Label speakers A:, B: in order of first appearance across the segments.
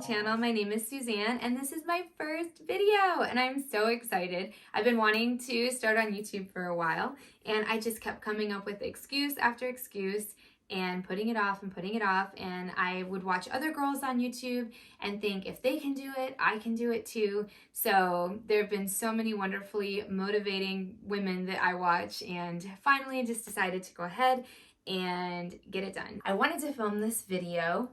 A: channel. My name is Suzanne and this is my first video and I'm so excited. I've been wanting to start on YouTube for a while and I just kept coming up with excuse after excuse and putting it off and I would watch other girls on YouTube and think if they can do it, I can do it too. So there have been so many wonderfully motivating women that I watch and finally just decided to go ahead and get it done. I wanted to film this video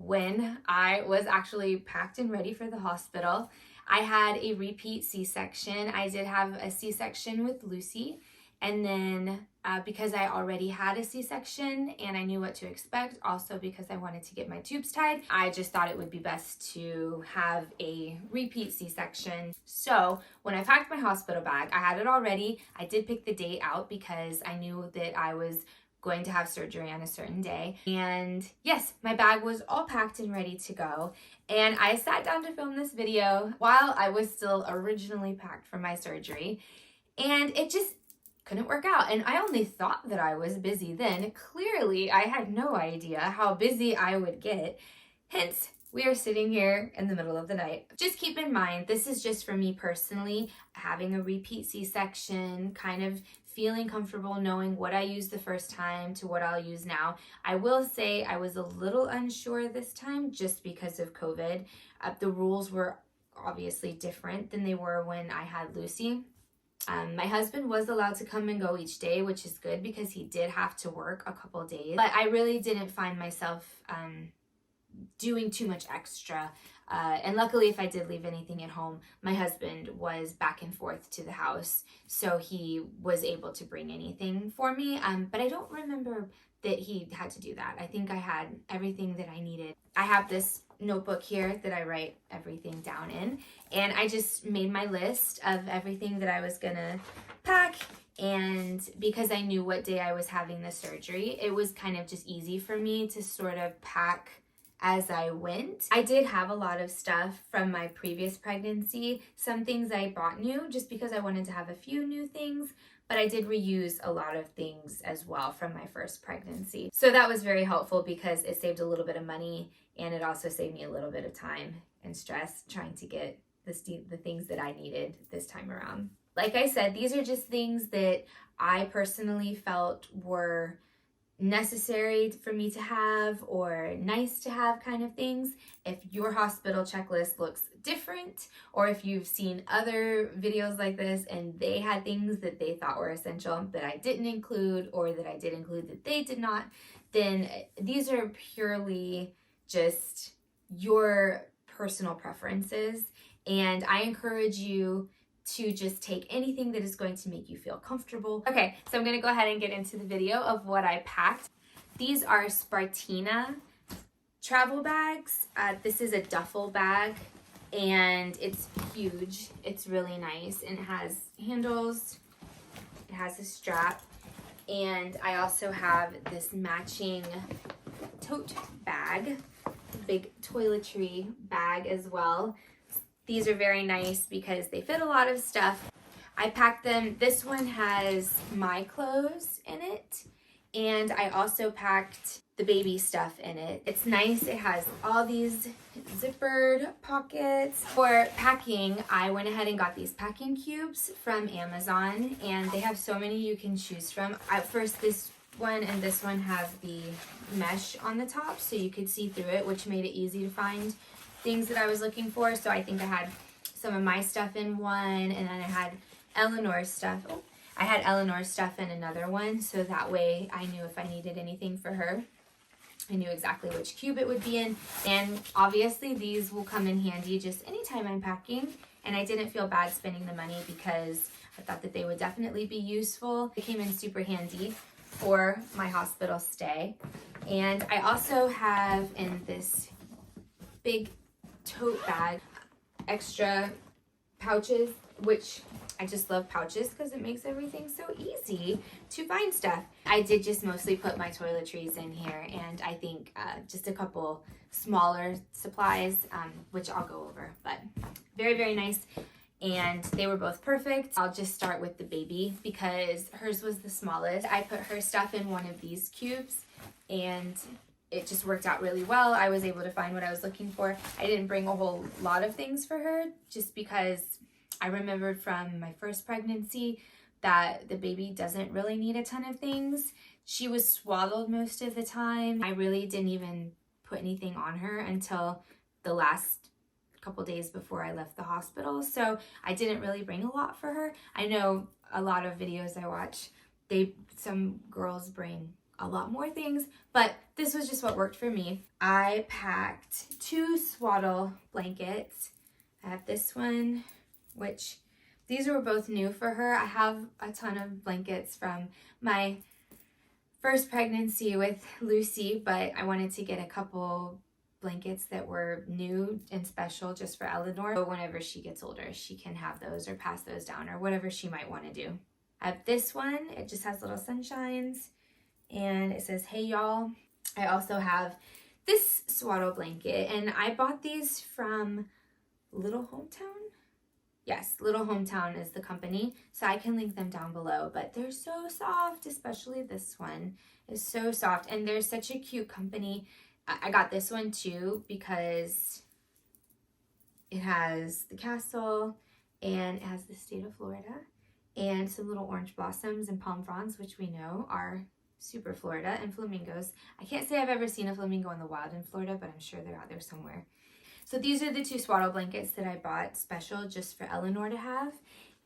A: when I was actually packed and ready for the hospital. I had a repeat C-section. I did have a C-section with Lucy, and then because I already had a C-section and I knew what to expect, also because I wanted to get my tubes tied, I just thought it would be best to have a repeat C-section. So when I packed my hospital bag, I had it all ready. I did pick the date out because I knew that I was going to have surgery on a certain day. And yes, my bag was all packed and ready to go. And I sat down to film this video while I was still originally packed for my surgery. And it just couldn't work out. And I only thought that I was busy then. Clearly, I had no idea how busy I would get. Hence, we are sitting here in the middle of the night. Just keep in mind, this is just for me personally, having a repeat C-section, kind of feeling comfortable knowing what I used the first time to what I'll use now. I will say I was a little unsure this time just because of COVID. The rules were obviously different than they were when I had Lucy. My husband was allowed to come and go each day, which is good because he did have to work a couple days. But I really didn't find myself doing too much extra. And luckily, if I did leave anything at home, my husband was back and forth to the house, so he was able to bring anything for me. But I don't remember that he had to do that. I think I had everything that I needed. I have this notebook here that I write everything down in, and I just made my list of everything that I was gonna pack. And because I knew what day I was having the surgery, it was kind of just easy for me to sort of pack as I went. I did have a lot of stuff from my previous pregnancy. Some things I bought new just because I wanted to have a few new things, but I did reuse a lot of things as well from my first pregnancy. So that was very helpful because it saved a little bit of money and it also saved me a little bit of time and stress trying to get the things that I needed this time around. Like I said, these are just things that I personally felt were necessary for me to have or nice to have kind of things. If your hospital checklist looks different, or if you've seen other videos like this and they had things that they thought were essential that I didn't include or that I did include that they did not, then these are purely just your personal preferences. And I encourage you to just take anything that is going to make you feel comfortable. Okay, so I'm gonna go ahead and get into the video of what I packed. These are Spartina travel bags. This is a duffel bag and it's huge. It's really nice and it has handles, it has a strap, and I also have this matching tote bag, big toiletry bag as well. These are very nice because they fit a lot of stuff. I packed them. This one has my clothes in it, and I also packed the baby stuff in it. It's nice. It has all these zippered pockets. For packing, I went ahead and got these packing cubes from Amazon, and they have so many you can choose from. At first, this one and this one have the mesh on the top so you could see through it, which made it easy to find things that I was looking for. So I think I had some of my stuff in one, and then I had Eleanor's stuff. Oh, I had Eleanor's stuff in another one, so that way I knew if I needed anything for her, I knew exactly which cube it would be in. And obviously these will come in handy just anytime I'm packing, and I didn't feel bad spending the money because I thought that they would definitely be useful. They came in super handy for my hospital stay. And I also have in this big tote bag extra pouches, which I just love pouches because it makes everything so easy to find stuff. I did just mostly put my toiletries in here, and I think just a couple smaller supplies, which I'll go over, but very, very nice. And they were both perfect. I'll just start with the baby because hers was the smallest. I put her stuff in one of these cubes, and it just worked out really well. I was able to find what I was looking for. I didn't bring a whole lot of things for her just because I remembered from my first pregnancy that the baby doesn't really need a ton of things. She was swaddled most of the time. I really didn't even put anything on her until the last couple days before I left the hospital. So I didn't really bring a lot for her. I know a lot of videos I watch, some girls bring a lot more things, but this was just what worked for me. I packed 2 swaddle blankets. I have this one, which these were both new for her. I have a ton of blankets from my first pregnancy with Lucy, but I wanted to get a couple blankets that were new and special just for Eleanor. So whenever she gets older, she can have those or pass those down or whatever she might want to do. I have this one. It just has little sunshines and it says, "Hey y'all." I also have this swaddle blanket, and I bought these from Little Hometown. Yes, Little Hometown is the company, so I can link them down below, but they're so soft, especially this one is so soft, and they're such a cute company. I got this one too because it has the castle and it has the state of Florida and some little orange blossoms and palm fronds, which we know are super Florida, and flamingos. I can't say I've ever seen a flamingo in the wild in Florida, but I'm sure they're out there somewhere. So these are the 2 swaddle blankets that I bought special just for Eleanor to have,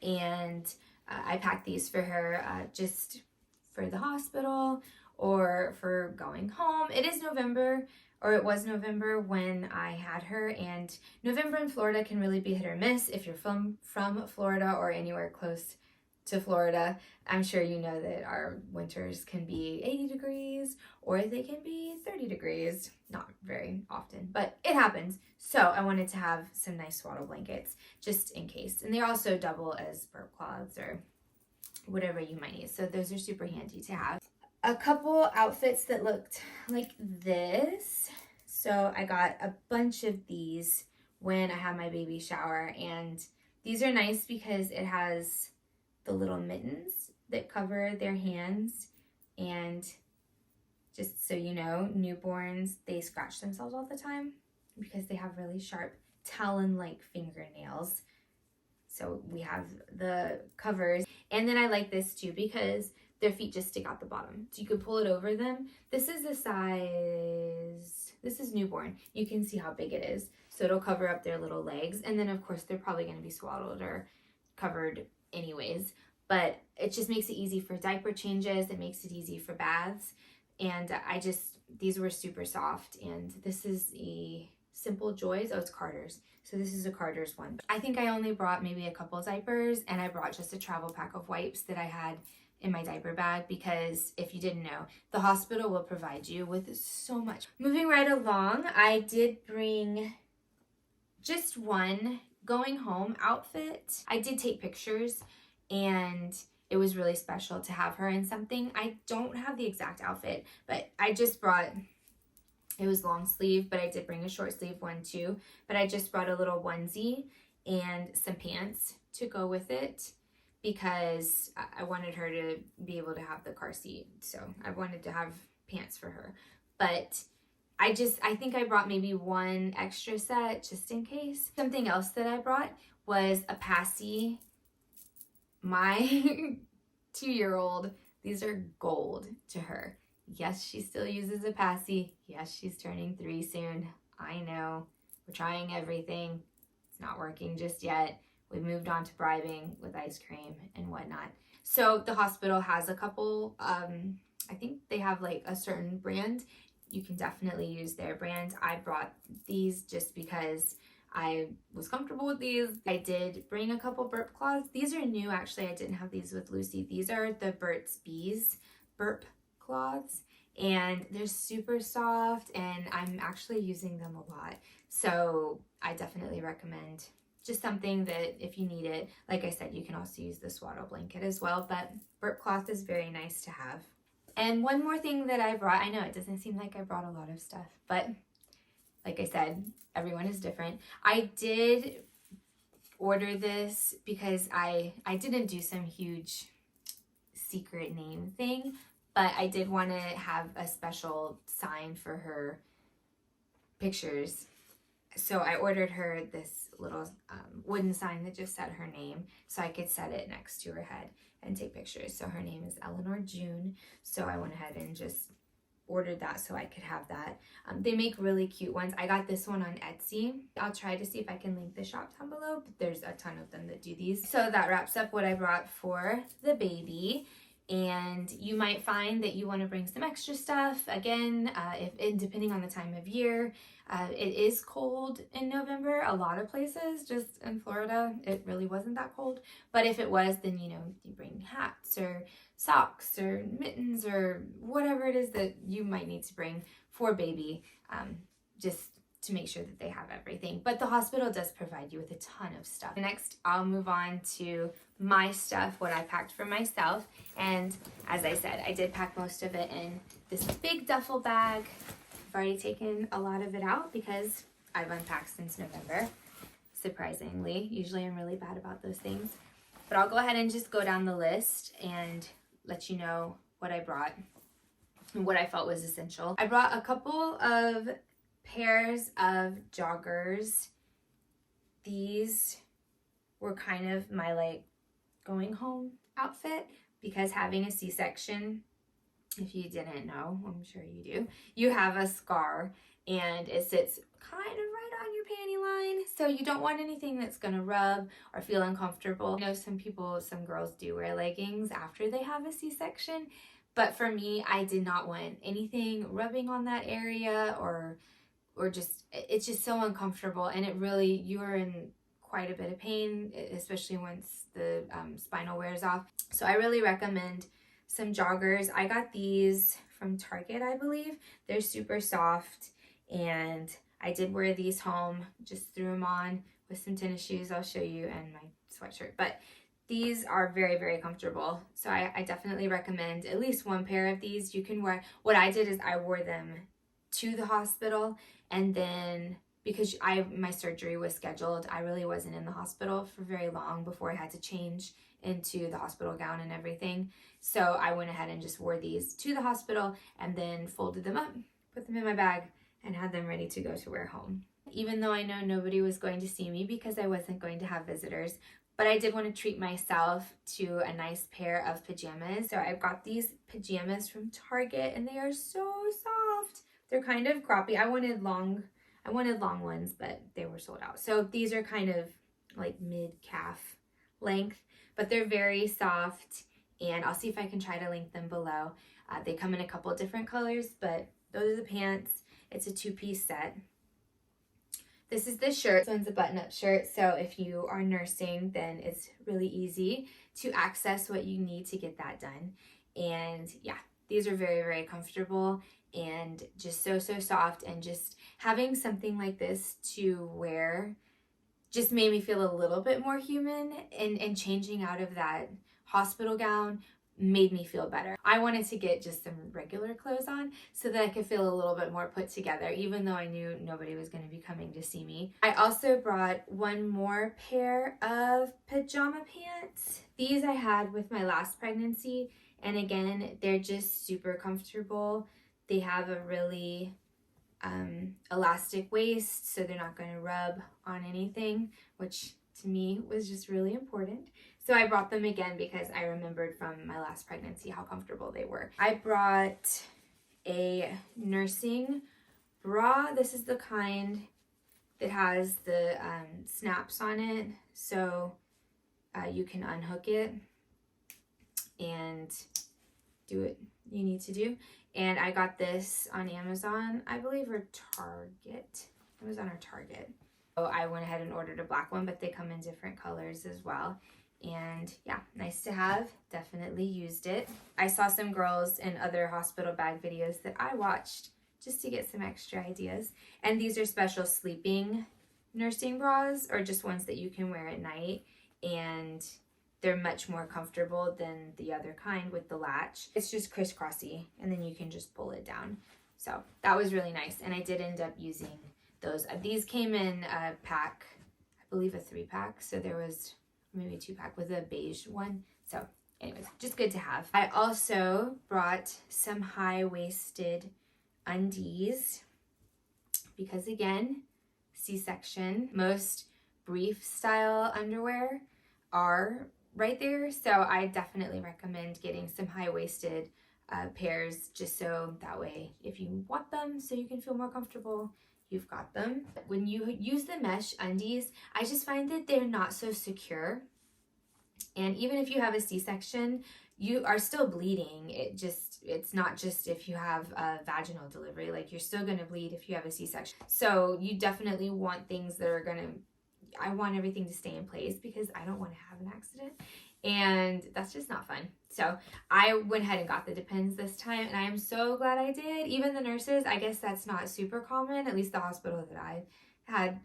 A: and I packed these for her just for the hospital or for going home. It is November, or it was November when I had her, and November in Florida can really be hit or miss if you're from Florida or anywhere close to Florida. I'm sure you know that our winters can be 80 degrees or they can be 30 degrees. Not very often, but it happens. So I wanted to have some nice swaddle blankets just in case. And they also double as burp cloths or whatever you might need. So those are super handy to have. A couple outfits that looked like this. So I got a bunch of these when I had my baby shower, and these are nice because it has the little mittens that cover their hands, and just so you know, newborns, they scratch themselves all the time because they have really sharp talon-like fingernails. So we have the covers, and then I like this too because their feet just stick out the bottom, so you can pull it over them. This is the size, this is newborn. You can see how big it is, so it'll cover up their little legs, and then of course they're probably going to be swaddled or covered anyways, but it just makes it easy for diaper changes. It makes it easy for baths, and these were super soft. And this is a Simple Joys. Oh, it's Carter's. So this is a Carter's one. I think I only brought maybe a couple diapers, and I brought just a travel pack of wipes that I had in my diaper bag because if you didn't know, the hospital will provide you with so much. Moving right along, I did bring just one going home outfit. I did take pictures, and it was really special to have her in something. I don't have the exact outfit, but I just brought, it was long sleeve, but I did bring a short sleeve one too. But I just brought a little onesie and some pants to go with it because I wanted her to be able to have the car seat. So I wanted to have pants for her. But I think I brought maybe one extra set just in case. Something else that I brought was a passy. My 2-year-old, these are gold to her. Yes, she still uses a passy. Yes, she's turning 3 soon. I know. We're trying everything. It's not working just yet. We moved on to bribing with ice cream and whatnot. So the hospital has a couple, I think they have like a certain brand. You can definitely use their brand. I brought these just because I was comfortable with these. I did bring a couple burp cloths. These are new, actually. I didn't have these with Lucy. These are the Burt's Bees burp cloths, and they're super soft, and I'm actually using them a lot. So I definitely recommend just something that if you need it, like I said, you can also use the swaddle blanket as well, but burp cloth is very nice to have. And one more thing that I brought, I know it doesn't seem like I brought a lot of stuff, but like I said, everyone is different. I did order this because I didn't do some huge secret name thing, but I did want to have a special sign for her pictures. So I ordered her this little wooden sign that just said her name, so I could set it next to her head and take pictures. So her name is Eleanor June. So I went ahead and just ordered that so I could have that. They make really cute ones. I got this one on Etsy. I'll try to see if I can link the shop down below, but there's a ton of them that do these. So that wraps up what I brought for the baby. And you might find that you want to bring some extra stuff. Again, depending on the time of year, it is cold in November. A lot of places, just in Florida, it really wasn't that cold. But if it was, then, you know, you bring hats or socks or mittens or whatever it is that you might need to bring for baby, just to make sure that they have everything. But the hospital does provide you with a ton of stuff. Next, I'll move on to my stuff, what I packed for myself. And as I said, I did pack most of it in this big duffel bag. I've already taken a lot of it out because I've unpacked since November, surprisingly. Usually I'm really bad about those things. But I'll go ahead and just go down the list and let you know what I brought and what I felt was essential. I brought a couple of pairs of joggers. These were kind of my like going home outfit because having a C-section, if you didn't know, I'm sure you do, you have a scar and it sits kind of right on your panty line. So you don't want anything that's gonna rub or feel uncomfortable. I know some girls do wear leggings after they have a C-section, but for me, I did not want anything rubbing on that area or just, it's just so uncomfortable, and it really, you're in quite a bit of pain, especially once the spinal wears off. So I really recommend some joggers. I got these from Target, I believe. They're super soft, and I did wear these home, just threw them on with some tennis shoes, I'll show you, and my sweatshirt. But these are very, very comfortable. So I definitely recommend at least one pair of these. You can wear, what I did is I wore them to the hospital, and then because my surgery was scheduled, I really wasn't in the hospital for very long before I had to change into the hospital gown and everything. So I went ahead and just wore these to the hospital and then folded them up, put them in my bag, and had them ready to go to wear home. Even though I know nobody was going to see me because I wasn't going to have visitors, but I did want to treat myself to a nice pair of pajamas. So I got these pajamas from Target, and they are so soft. They're kind of croppy. I wanted long ones, but they were sold out. So these are kind of like mid-calf length, but they're very soft, and I'll see if I can try to link them below. They come in a couple different colors, but those are the pants. It's a two-piece set. This is the shirt. This one's a button-up shirt, so if you are nursing, then it's really easy to access what you need to get that done. And yeah, these are very, very comfortable and just so soft, and just having something like this to wear just made me feel a little bit more human, and changing out of that hospital gown made me feel better. I wanted to get just some regular clothes on so that I could feel a little bit more put together, even though I knew nobody was going to be coming to see me. I also brought one more pair of pajama pants. These I had with my last pregnancy, and again, they're just super comfortable. They have a really elastic waist, so they're not going to rub on anything, which to me was just really important. So I brought them again because I remembered from my last pregnancy how comfortable they were. I brought a nursing bra. This is the kind that has the snaps on it, so you can unhook it and do what you need to do. And I got this on Amazon, I believe, or Target. Amazon or Target. So I went ahead and ordered a black one, but they come in different colors as well. And yeah, nice to have. Definitely used it. I saw some girls in other hospital bag videos that I watched just to get some extra ideas. And these are special sleeping nursing bras, or just ones that you can wear at night. And they're much more comfortable than the other kind with the latch. It's just crisscrossy, and then you can just pull it down. So that was really nice, and I did end up using those. These came in a pack, I believe a 3-pack, so there was maybe a 2-pack with a beige one. So anyways, just good to have. I also brought some high-waisted undies because, again, C-section. Most brief style underwear are right there, so I definitely recommend getting some high-waisted pairs, just so that way if you want them so you can feel more comfortable, you've got them. When you use the mesh undies, I just find that they're not so secure, and even if you have a C-section, you are still bleeding. It's not just if you have a vaginal delivery, like you're still gonna bleed if you have a C-section. So you definitely want things that are gonna, I want everything to stay in place because I don't want to have an accident, and that's just not fun. So I went ahead and got the Depends this time, and I am so glad I did. Even the nurses, I guess that's not super common, at least the hospital that I had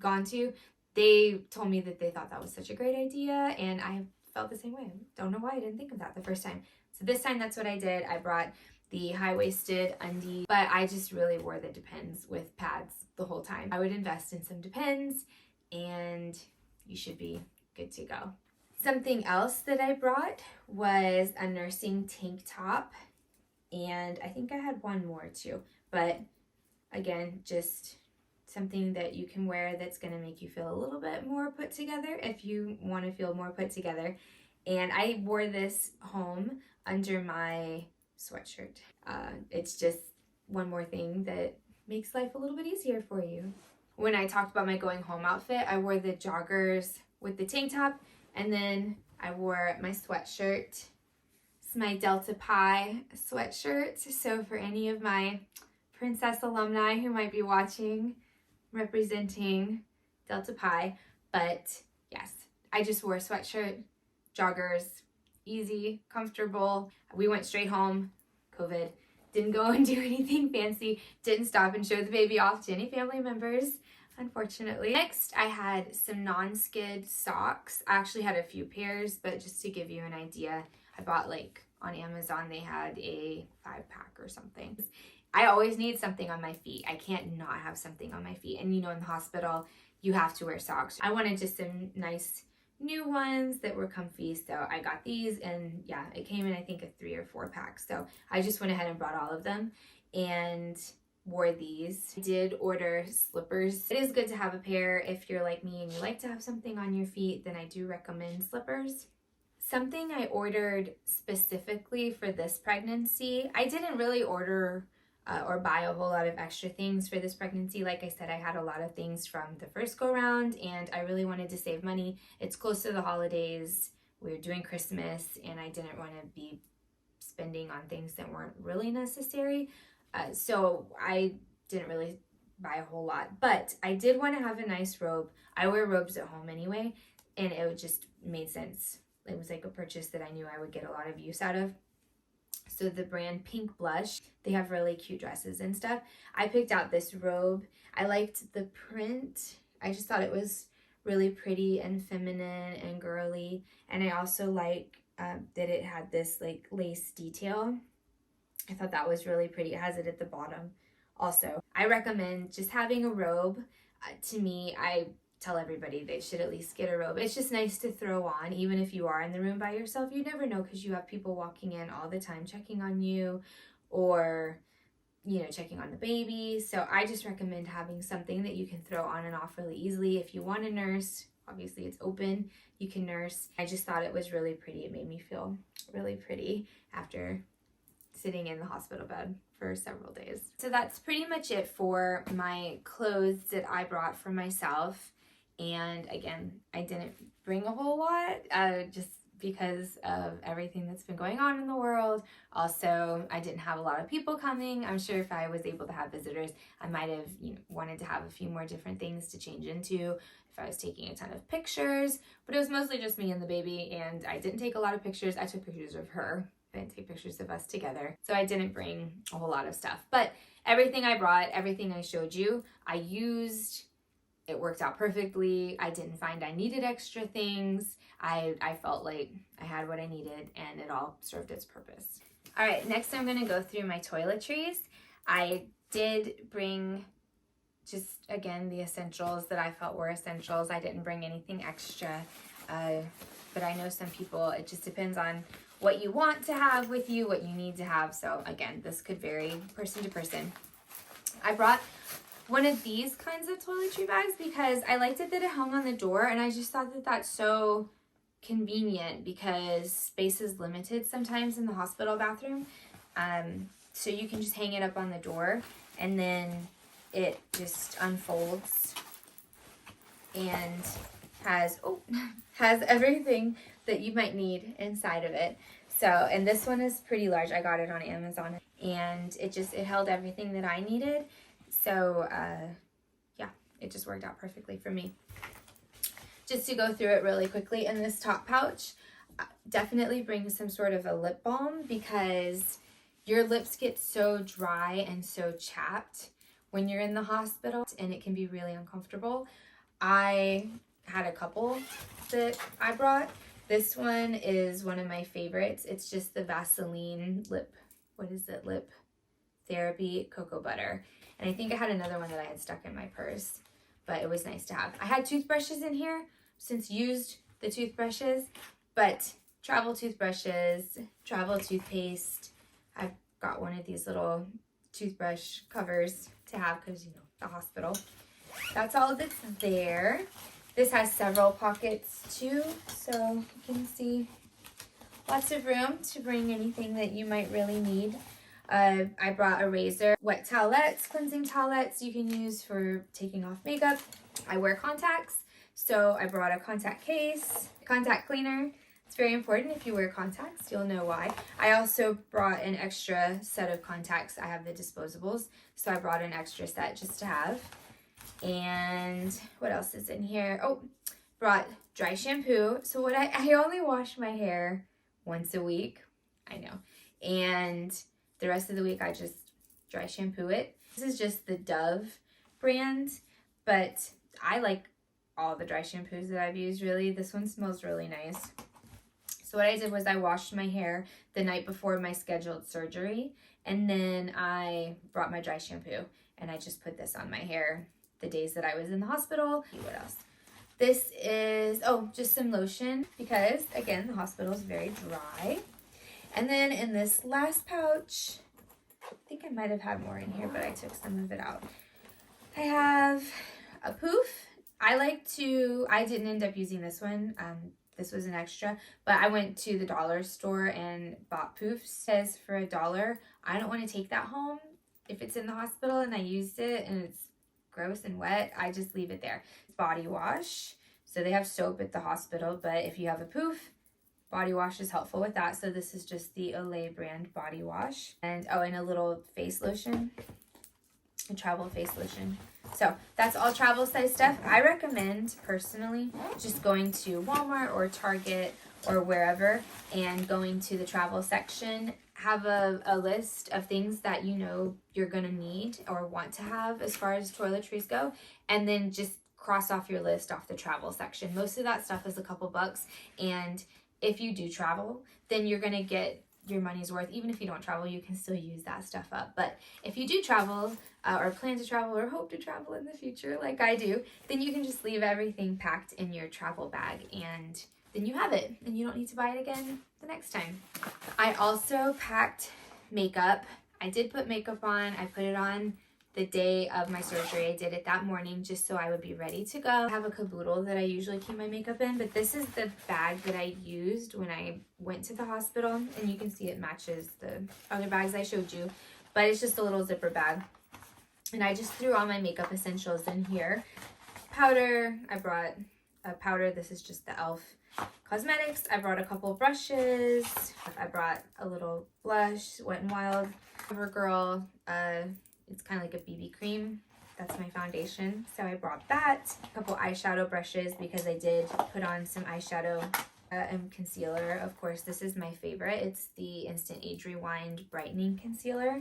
A: gone to, they told me that they thought that was such a great idea, and I felt the same way. Don't know why I didn't think of that the first time. So this time that's what I did. I brought the high-waisted undie, but I just really wore the Depends with pads the whole time. I would invest in some Depends and you should be good to go. Something else that I brought was a nursing tank top, and I think I had one more too, but again, just something that you can wear that's going to make you feel a little bit more put together if you want to feel more put together. And I wore this home under my sweatshirt. It's just one more thing that makes life a little bit easier for you. When I talked about my going home outfit, I wore the joggers with the tank top, and then I wore my sweatshirt. It's my Delta Pi sweatshirt. So for any of my Princess alumni who might be watching, representing Delta Pi. But yes, I just wore a sweatshirt, joggers, easy, comfortable. We went straight home, COVID. Didn't go and do anything fancy. Didn't stop and show the baby off to any family members, unfortunately. Next, I had some non-skid socks. I actually had a few pairs, but just to give you an idea, I bought, like, on Amazon, they had a 5-pack or something. I always need something on my feet. I can't not have something on my feet. And you know, in the hospital, you have to wear socks. I wanted just some nice new ones that were comfy, so I got these, and yeah, it came in I think a 3 or 4-pack. So I just went ahead and brought all of them and wore these. I did order slippers. It is good to have a pair if you're like me and you like to have something on your feet, then I do recommend slippers. Something I ordered specifically for this pregnancy, I didn't really order or buy a whole lot of extra things for this pregnancy. Like I said, I had a lot of things from the first go round, and I really wanted to save money. It's close to the holidays. We're doing Christmas, and I didn't want to be spending on things that weren't really necessary. So I didn't really buy a whole lot, but I did want to have a nice robe. I wear robes at home anyway, and it just made sense. It was like a purchase that I knew I would get a lot of use out of. So the brand Pink Blush, they have really cute dresses and stuff. I picked out this robe. I liked the print. I just thought it was really pretty and feminine and girly. And I also like that it had this like lace detail. I thought that was really pretty. It has it at the bottom also. I recommend just having a robe. To me, I tell everybody they should at least get a robe. It's just nice to throw on, even if you are in the room by yourself. You never know, because you have people walking in all the time checking on you, or you know, checking on the baby. So I just recommend having something that you can throw on and off really easily. If you want to nurse, obviously it's open, you can nurse. I just thought it was really pretty. It made me feel really pretty after sitting in the hospital bed for several days. So that's pretty much it for my clothes that I brought for myself. And again, I didn't bring a whole lot just because of everything that's been going on in the world. Also, I didn't have a lot of people coming. I'm sure if I was able to have visitors, I might have wanted to have a few more different things to change into if I was taking a ton of pictures. But it was mostly just me and the baby, and I didn't take a lot of pictures. I took pictures of her. I didn't take pictures of us together. So I didn't bring a whole lot of stuff. But everything I brought, everything I showed you, I used. It worked out perfectly. I didn't find I needed extra things. I felt like I had what I needed, and it all served its purpose. All right, next I'm gonna go through my toiletries. I did bring just, again, the essentials that I felt were essentials. I didn't bring anything extra. But I know some people, it just depends on what you want to have with you, what you need to have. So again, this could vary person to person. I brought one of these kinds of toiletry bags because I liked it that it hung on the door, and I just thought that that's so convenient because space is limited sometimes in the hospital bathroom. So you can just hang it up on the door, and then it just unfolds and has everything that you might need inside of it. So, and this one is pretty large. I got it on Amazon, and it held everything that I needed. So, yeah, it just worked out perfectly for me. Just to go through it really quickly, in this top pouch, definitely bring some sort of a lip balm because your lips get so dry and so chapped when you're in the hospital, and it can be really uncomfortable. I had a couple that I brought. This one is one of my favorites. It's just the Vaseline lip therapy cocoa butter. And I think I had another one that I had stuck in my purse, but it was nice to have. I had toothbrushes in here, since used the toothbrushes, but travel toothbrushes, travel toothpaste. I've got one of these little toothbrush covers to have because, you know, the hospital. That's all that's there. This has several pockets too, so you can see lots of room to bring anything that you might really need. I brought a razor, wet towelettes, cleansing towelettes you can use for taking off makeup. I wear contacts, so I brought a contact case, contact cleaner. It's very important. If you wear contacts, you'll know why. I also brought an extra set of contacts. I have the disposables, so I brought an extra set just to have. And what else is in here? Oh, brought dry shampoo. So what I only wash my hair once a week. I know. And the rest of the week I just dry shampoo it. This is just the Dove brand, but I like all the dry shampoos that I've used, really. This one smells really nice. So what I did was I washed my hair the night before my scheduled surgery, and then I brought my dry shampoo, and I just put this on my hair the days that I was in the hospital. What else? This is, oh, just some lotion because, again, the hospital is very dry. And then in this last pouch, I think I might have had more in here, but I took some of it out. I have a poof. I didn't end up using this one. This was an extra, but I went to the dollar store and bought poofs. It says for $1. I don't want to take that home if it's in the hospital and I used it and it's gross and wet. I just leave it there. Body wash. So they have soap at the hospital, but if you have a poof, body wash is helpful with that. So this is just the Olay brand body wash. And oh, and a little face lotion, a travel face lotion. So that's all travel size stuff. I recommend personally just going to Walmart or Target or wherever and going to the travel section. Have a list of things that you know you're gonna need or want to have as far as toiletries go, and then just cross off your list off the travel section. Most of that stuff is a couple bucks, and if you do travel, then you're gonna get your money's worth. Even if you don't travel, you can still use that stuff up. But if you do travel or plan to travel or hope to travel in the future like I do, then you can just leave everything packed in your travel bag, and then you have it and you don't need to buy it again the next time. I also packed makeup. I did put makeup on. I put it on the day of my surgery. I did it that morning just so I would be ready to go. I have a caboodle that I usually keep my makeup in, but this is the bag that I used when I went to the hospital, and you can see it matches the other bags I showed you, but it's just a little zipper bag. And I just threw all my makeup essentials in here. Powder, I brought a powder. This is just the e.l.f. Cosmetics. I brought a couple of brushes. I brought a little blush, Wet n Wild, CoverGirl. It's kind of like a BB cream. That's my foundation. So I brought that. A couple eyeshadow brushes because I did put on some eyeshadow and concealer. Of course, this is my favorite. It's the Instant Age Rewind Brightening Concealer.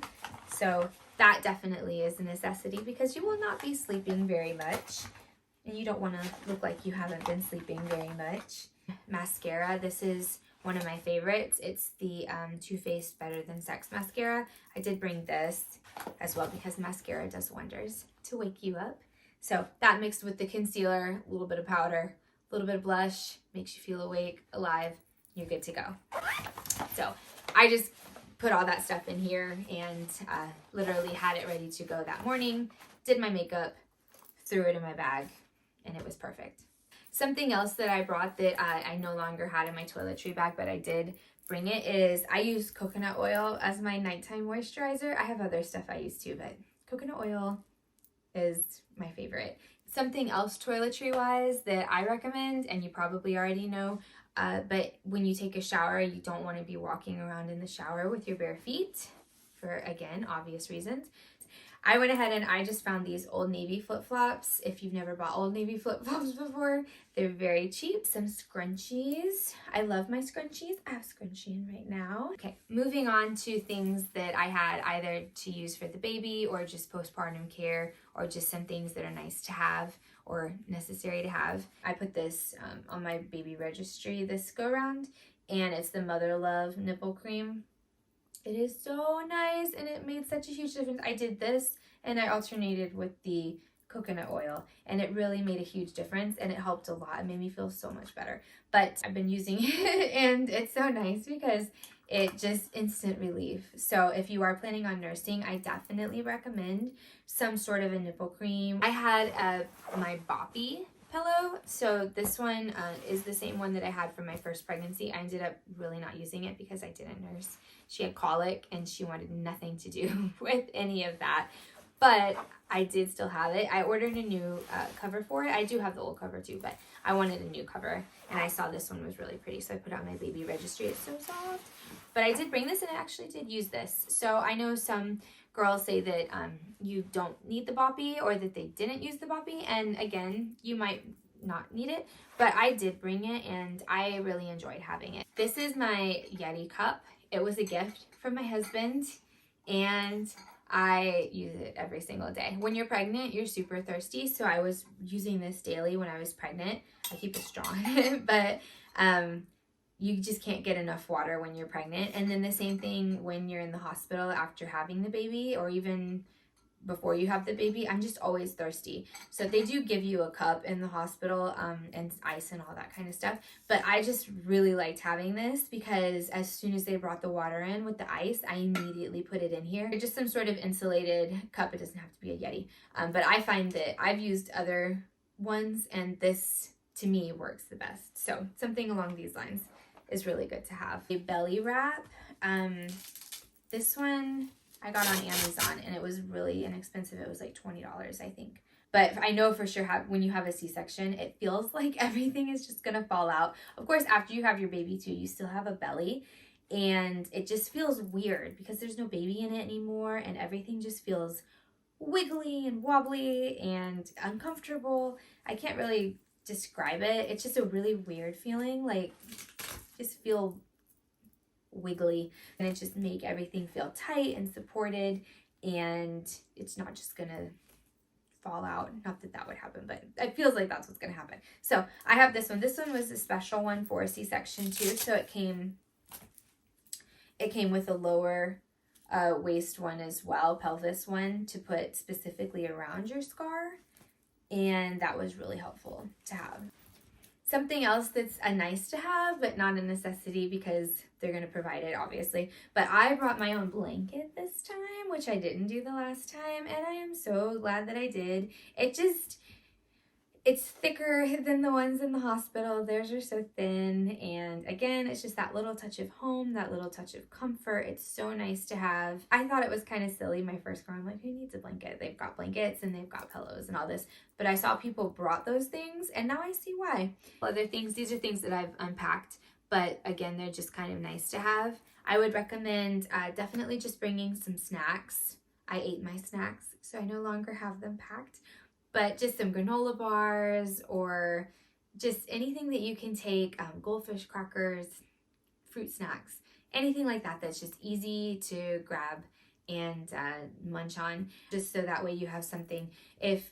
A: So that definitely is a necessity because you will not be sleeping very much. And you don't want to look like you haven't been sleeping very much. Mascara. This is one of my favorites. It's the Too Faced Better Than Sex mascara. I did bring this as well because mascara does wonders to wake you up. So that mixed with the concealer, a little bit of powder, a little bit of blush, makes you feel awake, alive, you're good to go. So I just put all that stuff in here and literally had it ready to go that morning, did my makeup, threw it in my bag, and it was perfect. Something else that I brought that I no longer had in my toiletry bag, but I did bring it, is I use coconut oil as my nighttime moisturizer. I have other stuff I use too, but coconut oil is my favorite. Something else toiletry wise that I recommend, and you probably already know, but when you take a shower, you don't want to be walking around in the shower with your bare feet for, again, obvious reasons. I went ahead and I just found these Old Navy flip-flops. If you've never bought Old Navy flip-flops before, they're very cheap. Some scrunchies. I love my scrunchies. I have a scrunchie in right now. Okay, moving on to things that I had either to use for the baby or just postpartum care, or just some things that are nice to have or necessary to have. I put this on my baby registry this go round, and it's the Mother Love nipple cream. It is so nice, and it made such a huge difference. I did this and I alternated with the coconut oil, and it really made a huge difference, and it helped a lot. It made me feel so much better. But I've been using it and it's so nice because it just instant relief. So if you are planning on nursing, I definitely recommend some sort of a nipple cream. I had my Boppy pillow. So this one is the same one that I had from my first pregnancy. I ended up really not using it because I didn't nurse. She had colic and she wanted nothing to do with any of that. But I did still have it. I ordered a new cover for it. I do have the old cover too, but I wanted a new cover. And I saw this one was really pretty, so I put it on my baby registry. It's so soft. But I did bring this, and I actually did use this. So I know some girls say that you don't need the Boppy, or that they didn't use the Boppy. And again, you might not need it, but I did bring it and I really enjoyed having it. This is my Yeti Cup. It was a gift from my husband, and I use it every single day. When you're pregnant, you're super thirsty, so I was using this daily when I was pregnant. I keep it strong, but you just can't get enough water when you're pregnant. And then the same thing when you're in the hospital after having the baby, or even before you have the baby. I'm just always thirsty. So they do give you a cup in the hospital, and ice and all that kind of stuff. But I just really liked having this because as soon as they brought the water in with the ice, I immediately put it in here. Just some sort of insulated cup. It doesn't have to be a Yeti. But I find that I've used other ones, and this to me works the best. So something along these lines is really good to have. A belly wrap. This one I got on Amazon, and it was really inexpensive. It was like $20, I think. But I know for sure when you have a C-section, it feels like everything is just gonna fall out. Of course, after you have your baby too, you still have a belly, and it just feels weird because there's no baby in it anymore, and everything just feels wiggly and wobbly and uncomfortable. I can't really describe it. It's just a really weird feeling, like just feel wiggly, and it just make everything feel tight and supported, and it's not just gonna fall out. Not that that would happen, but it feels like that's what's gonna happen. So I have this one. This one was a special one for a C-section too, so it came with a lower waist one as well, pelvis one, to put specifically around your scar, and that was really helpful to have. Something else that's a nice to have, but not a necessity because they're going to provide it, obviously. But I brought my own blanket this time, which I didn't do the last time, and I am so glad that I did. It's thicker than the ones in the hospital. Theirs are so thin, and again, it's just that little touch of home, that little touch of comfort. It's so nice to have. I thought it was kind of silly my first girl. I'm like, who needs a blanket? They've got blankets and they've got pillows and all this. But I saw people brought those things, and now I see why. Other things, these are things that I've unpacked, but again, they're just kind of nice to have. I would recommend definitely just bringing some snacks. I ate my snacks, so I no longer have them packed. But just some granola bars, or just anything that you can take, goldfish crackers, fruit snacks, anything like that that's just easy to grab and munch on, just so that way you have something if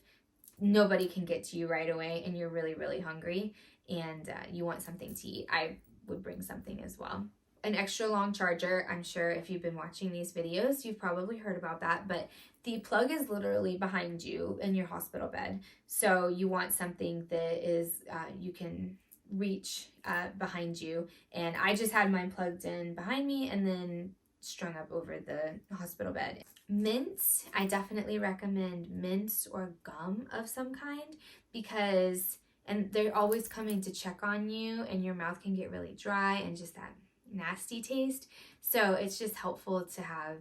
A: nobody can get to you right away and you're really, really hungry and you want something to eat. I would bring something as well. an extra long charger. I'm sure if you've been watching these videos, you've probably heard about that, but the plug is literally behind you in your hospital bed. So you want something that is, you can reach behind you. And I just had mine plugged in behind me and then strung up over the hospital bed. Mints, I definitely recommend mints or gum of some kind because, and they're always coming to check on you, and your mouth can get really dry and just that nasty taste. So it's just helpful to have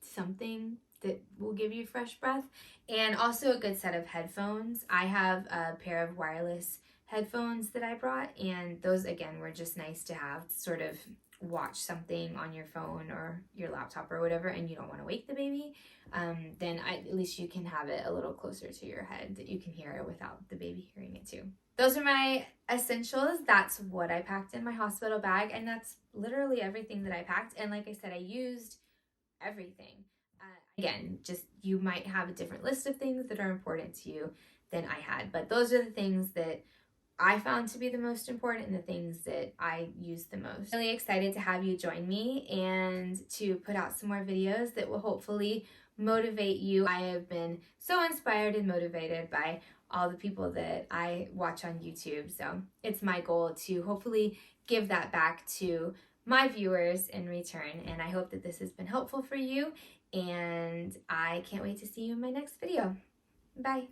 A: something that will give you fresh breath, and also a good set of headphones. I have a pair of wireless headphones that I brought, and those again were just nice to have. Sort of watch something on your phone or your laptop or whatever and you don't want to wake the baby, then at least you can have it a little closer to your head that you can hear it without the baby hearing it too. Those are my essentials. That's what I packed in my hospital bag, and that's literally everything that I packed. And like I said, I used everything. Again, just you might have a different list of things that are important to you than I had, but those are the things that I found to be the most important and the things that I use the most. Really excited to have you join me and to put out some more videos that will hopefully motivate you. I have been so inspired and motivated by all the people that I watch on YouTube. So it's my goal to hopefully give that back to my viewers in return. And I hope that this has been helpful for you. And I can't wait to see you in my next video. Bye.